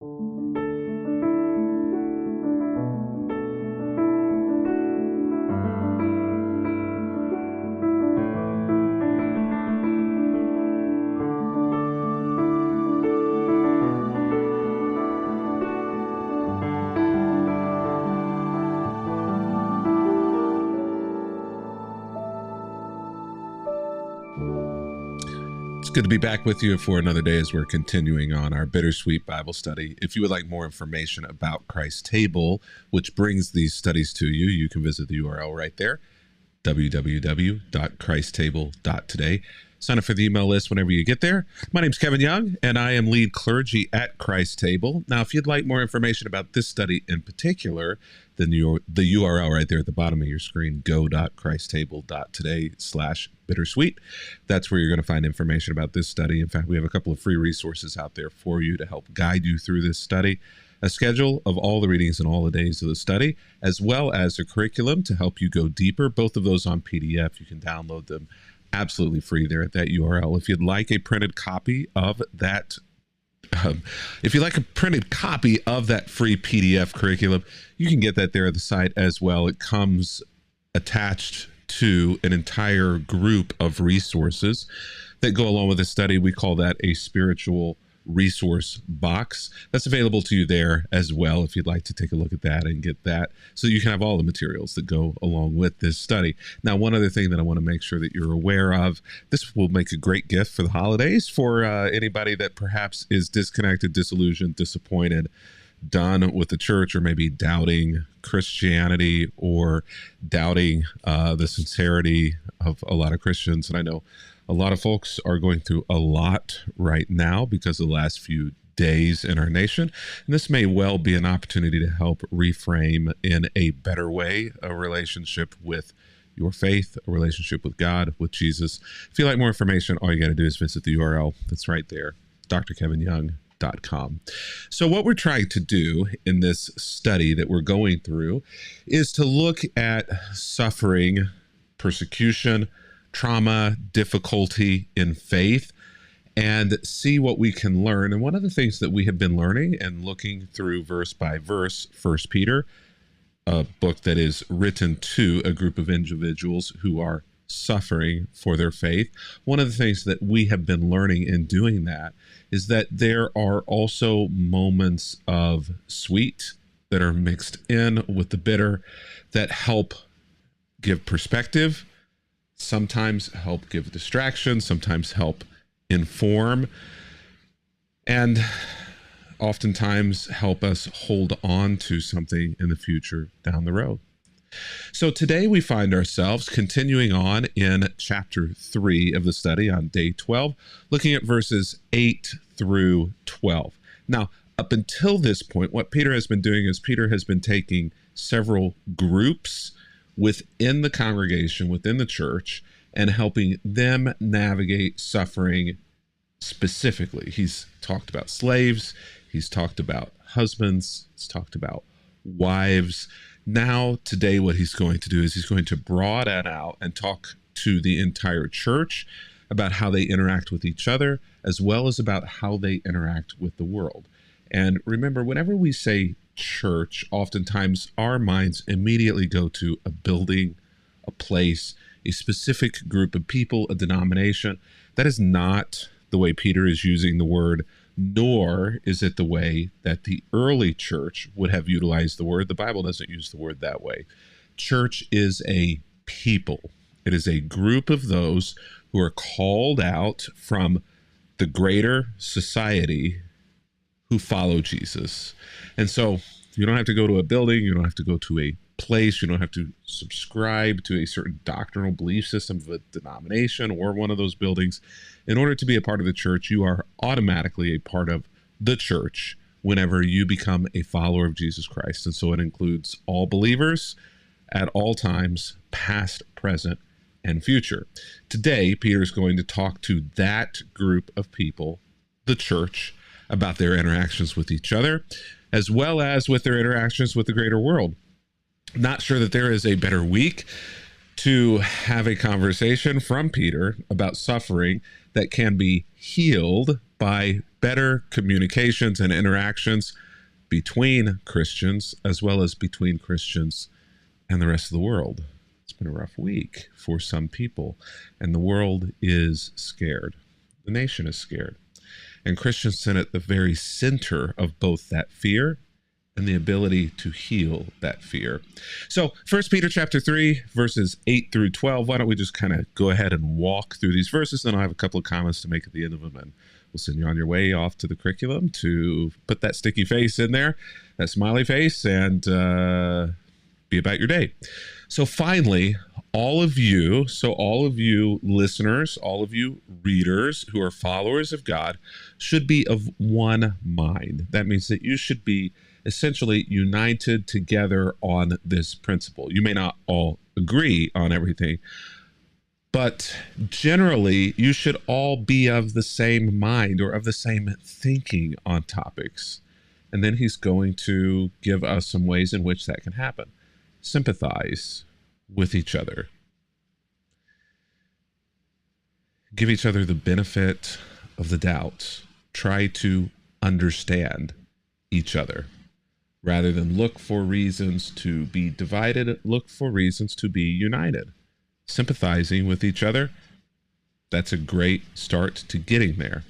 It's good to be back with you for another day as we're continuing on our bittersweet Bible study. If you would like more information about Christ's Table, which brings these studies to you, you can visit the URL right there, www.christstable.today. Sign up for the email list whenever you get there. My name's Kevin Young, and I am lead clergy at Christ's Table. Now, if you'd like more information about this study in particular, then the URL right there at the bottom of your screen, go.christstable.today/bittersweet. That's where you're going to find information about this study. In fact, we have a couple of free resources out there for you to help guide you through this study. A schedule of all the readings and all the days of the study, as well as a curriculum to help you go deeper. Both of those on PDF. You can download them absolutely free there at that URL. If you'd like a printed copy of that, free PDF curriculum, you can get that there at the site as well. It comes attached to an entire group of resources that go along with the study. We call that a spiritual resource box. That's available to you there as well if you'd like to take a look at that and get that so you can have all the materials that go along with this study. Now, one other thing that I want to make sure that you're aware of, this will make a great gift for the holidays for anybody that perhaps is disconnected, disillusioned, disappointed, done with the church, or maybe doubting Christianity or doubting the sincerity of a lot of Christians. And I know a lot of folks are going through a lot right now because of the last few days in our nation. And this may well be an opportunity to help reframe in a better way a relationship with your faith, a relationship with God, with Jesus. If you'd like more information, all you got to do is visit the URL that's right there, drkevinyoung.com. So what we're trying to do in this study that we're going through is to look at suffering, persecution, trauma, difficulty in faith, and see what we can learn. And one of the things that we have been learning and looking through verse by verse, 1 Peter, a book that is written to a group of individuals who are suffering for their faith. One of the things that we have been learning in doing that is that there are also moments of sweet that are mixed in with the bitter that help give perspective, sometimes help give distraction, sometimes help inform, and oftentimes help us hold on to something in the future down the road. So today we find ourselves continuing on in chapter 3 of the study on day 12, looking at verses 8 through 12. Now, up until this point, what Peter has been doing is Peter has been taking several groups within the congregation, within the church, and helping them navigate suffering specifically. He's talked about slaves, he's talked about husbands, he's talked about wives. Now, today, what he's going to do is he's going to broaden out and talk to the entire church about how they interact with each other, as well as about how they interact with the world. And remember, whenever we say church, oftentimes our minds immediately go to a building, a place, a specific group of people, a denomination. That is not the way Peter is using the word, nor is it the way that the early church would have utilized the word. The Bible doesn't use the word that way. Church is a people. It is a group of those who are called out from the greater society who follow Jesus. And so you don't have to go to a building, you don't have to go to a place, you don't have to subscribe to a certain doctrinal belief system of a denomination or one of those buildings. In order to be a part of the church, you are automatically a part of the church whenever you become a follower of Jesus Christ. And so it includes all believers at all times, past, present, and future. Today, Peter is going to talk to that group of people, the church, about their interactions with each other, as well as with their interactions with the greater world. Not sure that there is a better week to have a conversation from Peter about suffering that can be healed by better communications and interactions between Christians as well as between Christians and the rest of the world. It's been a rough week for some people, and the world is scared. The nation is scared. And Christians sit at the very center of both that fear and the ability to heal that fear. So 1 Peter chapter 3, verses 8 through 12. Why don't we just kind of go ahead and walk through these verses, then I'll have a couple of comments to make at the end of them, and we'll send you on your way off to the curriculum to put that sticky face in there, that smiley face, and be about your day. So finally, all of you listeners, all of you readers who are followers of God should be of one mind. That means that you should be essentially united together on this principle. You may not all agree on everything, but generally you should all be of the same mind or of the same thinking on topics. And then he's going to give us some ways in which that can happen. Sympathize with each other. Give each other the benefit of the doubt. Try to understand each other. Rather than look for reasons to be divided, look for reasons to be united. Sympathizing with each other, that's a great start to getting there.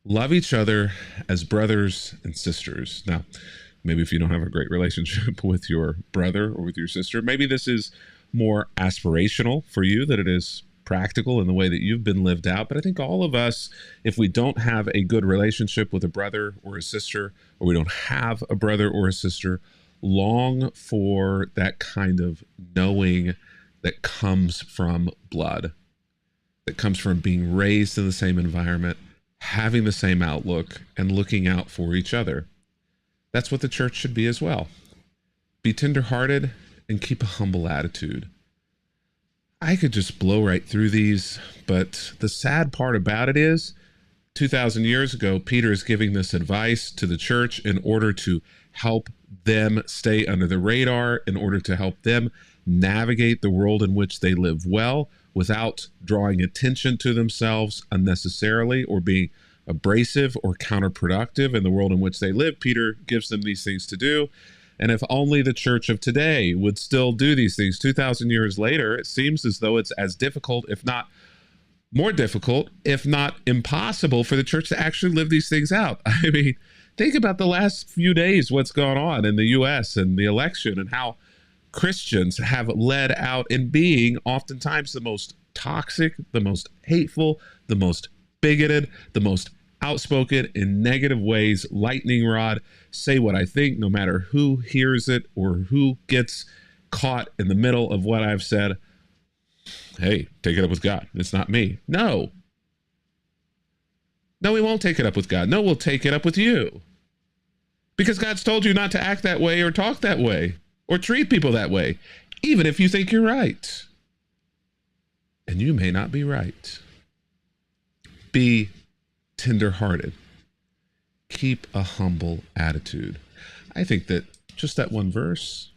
Love each other as brothers and sisters. Now, maybe if you don't have a great relationship with your brother or with your sister, maybe this is more aspirational for you than it is practical in the way that you've been lived out. But I think all of us, if we don't have a good relationship with a brother or a sister, or we don't have a brother or a sister, long for that kind of knowing that comes from blood, that comes from being raised in the same environment, having the same outlook, and looking out for each other. That's what the church should be as well. Be tenderhearted and keep a humble attitude. I could just blow right through these, but the sad part about it is 2,000 years ago, Peter is giving this advice to the church in order to help them stay under the radar, in order to help them navigate the world in which they live well without drawing attention to themselves unnecessarily or being abrasive or counterproductive in the world in which they live. Peter gives them these things to do. And if only the church of today would still do these things 2,000 years later, it seems as though it's as difficult, if not more difficult, if not impossible, for the church to actually live these things out. I mean, think about the last few days, what's gone on in the U.S. and the election, and how Christians have led out in being oftentimes the most toxic, the most hateful, the most bigoted, the most outspoken in negative ways, lightning rod, say what I think, no matter who hears it or who gets caught in the middle of what I've said. Hey, take it up with God. It's not me. No, we won't take it up with God. No, we'll take it up with you. Because God's told you not to act that way or talk that way or treat people that way, even if you think you're right. And you may not be right. Be tenderhearted. Keep a humble attitude. I think that just that one verse,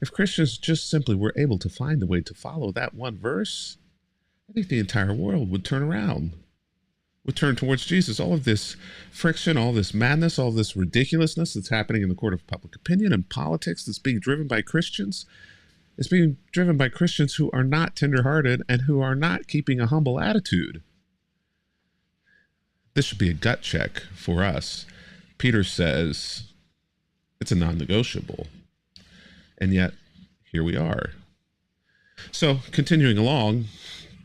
if Christians just simply were able to find a way to follow that one verse, I think the entire world would turn around, would turn towards Jesus. All of this friction, all this madness, all this ridiculousness that's happening in the court of public opinion and politics that's being driven by Christians is being driven by Christians who are not tenderhearted and who are not keeping a humble attitude. This should be a gut check for us. Peter says it's a non-negotiable. And yet, here we are. So, continuing along,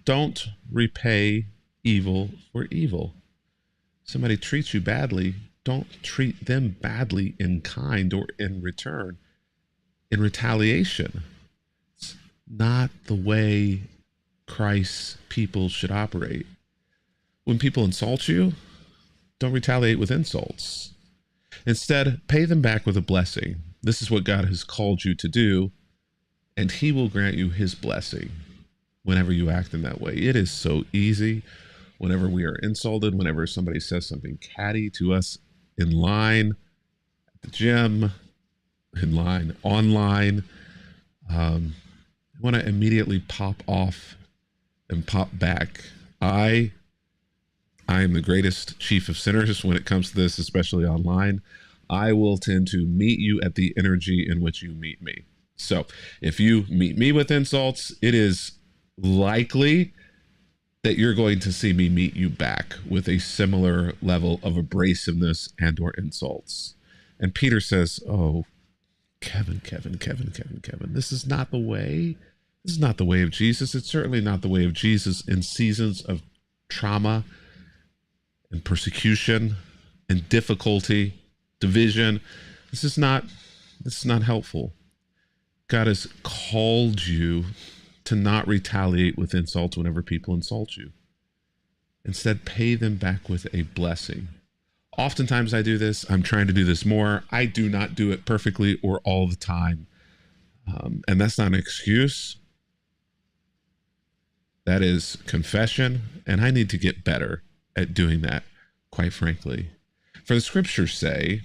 don't repay evil for evil. Somebody treats you badly, don't treat them badly in kind or in return, in retaliation. It's not the way Christ's people should operate. When people insult you, don't retaliate with insults. Instead, pay them back with a blessing. This is what God has called you to do, and he will grant you his blessing whenever you act in that way. It is so easy whenever we are insulted, whenever somebody says something catty to us in line, at the gym, in line, online. I want to immediately pop off and pop back. I I am the greatest chief of sinners when it comes to this, especially online. I will tend to meet you at the energy in which you meet me. So if you meet me with insults, it is likely that you're going to see me meet you back with a similar level of abrasiveness and or insults. And Peter says, oh, Kevin, this is not the way. This is not the way of Jesus. It's certainly not the way of Jesus in seasons of trauma and persecution and difficulty, division. This is not helpful. God has called you to not retaliate with insults whenever people insult you. Instead, pay them back with a blessing. Oftentimes I do this. I'm trying to do this more. I do not do it perfectly or all the time. And that's not an excuse. That is confession. And I need to get better at doing that, quite frankly. For the scriptures say,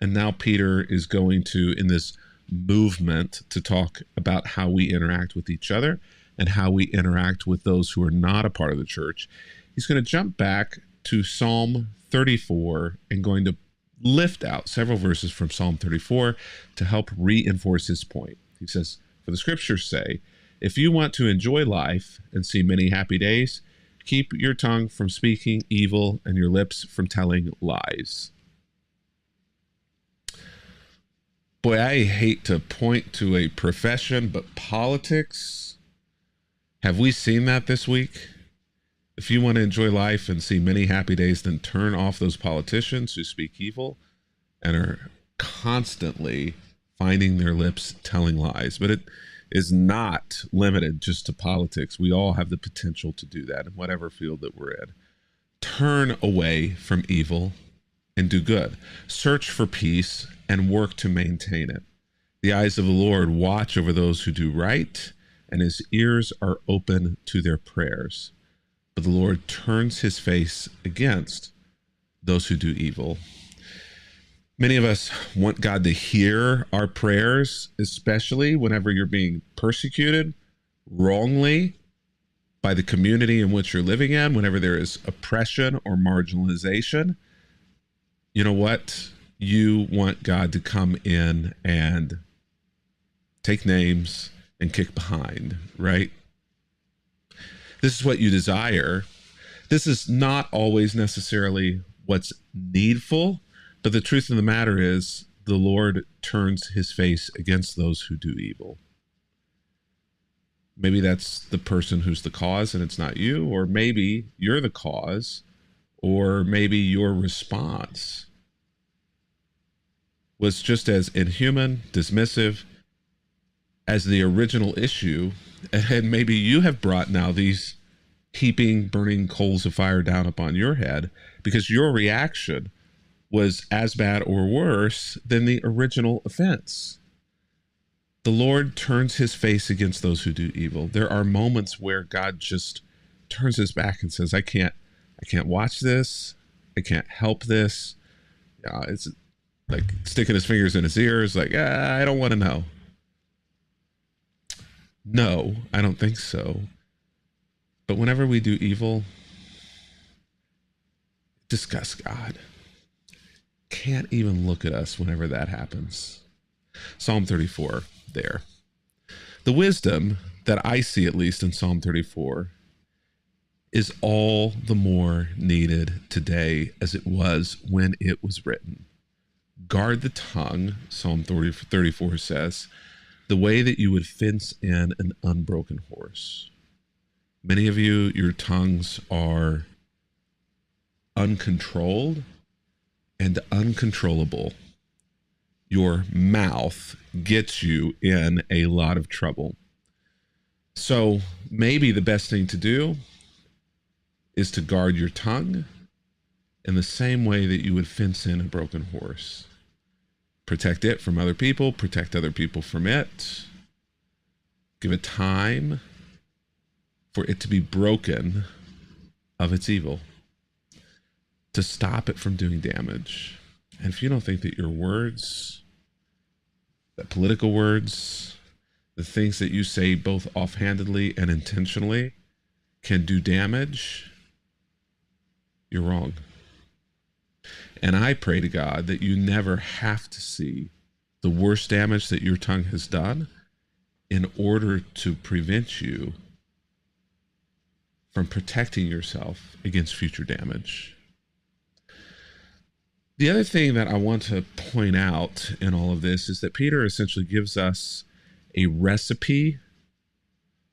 and now Peter is going to, in this movement, to talk about how we interact with each other and how we interact with those who are not a part of the church. He's going to jump back to Psalm 34 and going to lift out several verses from Psalm 34 to help reinforce his point. He says, for the scriptures say, if you want to enjoy life and see many happy days, keep your tongue from speaking evil and your lips from telling lies. Boy, I hate to point to a profession, but politics, have we seen that this week? If you want to enjoy life and see many happy days, then turn off those politicians who speak evil and are constantly finding their lips telling lies. But it is not limited just to politics. We all have the potential to do that in whatever field that we're in. Turn away from evil and do good. Search for peace and work to maintain it. The eyes of the Lord watch over those who do right, and his ears are open to their prayers. But the Lord turns his face against those who do evil. Many of us want God to hear our prayers, especially whenever you're being persecuted wrongly by the community in which you're living in, whenever there is oppression or marginalization. You know what? You want God to come in and take names and kick behind, right? This is what you desire. This is not always necessarily what's needful, but the truth of the matter is the Lord turns his face against those who do evil. Maybe that's the person who's the cause and it's not you, or maybe you're the cause, or maybe your response was just as inhuman, dismissive as the original issue, and maybe you have brought now these heaping, burning coals of fire down upon your head because your reaction was as bad or worse than the original offense. The Lord turns his face against those who do evil. There are moments where God just turns his back and says, I can't watch this. I can't help this. It's like sticking his fingers in his ears, like, I don't want to know. No, I don't think so. But whenever we do evil, disgust God. Can't even look at us whenever that happens. Psalm 34 there. The wisdom that I see, at least in Psalm 34, is all the more needed today as it was when it was written. Guard the tongue, Psalm 34 says, the way that you would fence in an unbroken horse. Many of you, your tongues are uncontrolled and uncontrollable. Your mouth gets you in a lot of trouble. So maybe the best thing to do is to guard your tongue in the same way that you would fence in a broken horse. Protect it from other people, protect other people from it. Give it time for it to be broken of its evil, to stop it from doing damage. And if you don't think that your words, the political words, the things that you say both offhandedly and intentionally can do damage, you're wrong. And I pray to God that you never have to see the worst damage that your tongue has done in order to prevent you from protecting yourself against future damage. The other thing that I want to point out in all of this is that Peter essentially gives us a recipe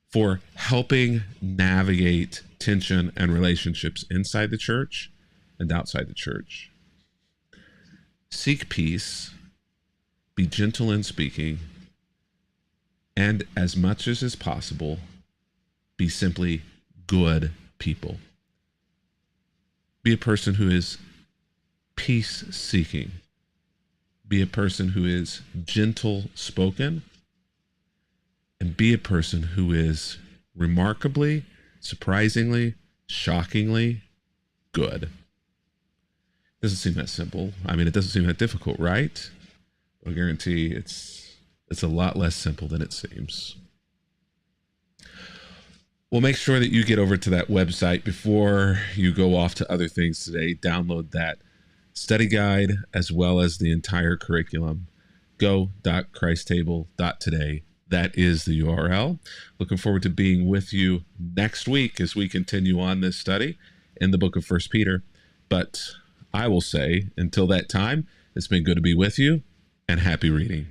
for helping navigate tension and relationships inside the church and outside the church. Seek peace, be gentle in speaking, and as much as is possible, be simply good people. Be a person who is peace-seeking. Be a person who is gentle-spoken, and be a person who is remarkably, surprisingly, shockingly good. Doesn't seem that simple. I mean, it doesn't seem that difficult, right? I guarantee it's a lot less simple than it seems. Well, make sure that you get over to that website before you go off to other things today. Download that study guide as well as the entire curriculum. go.christstable.today. That is the URL. Looking forward to being with you next week as we continue on this study in the book of 1 Peter. But I will say, until that time, it's been good to be with you, and happy reading.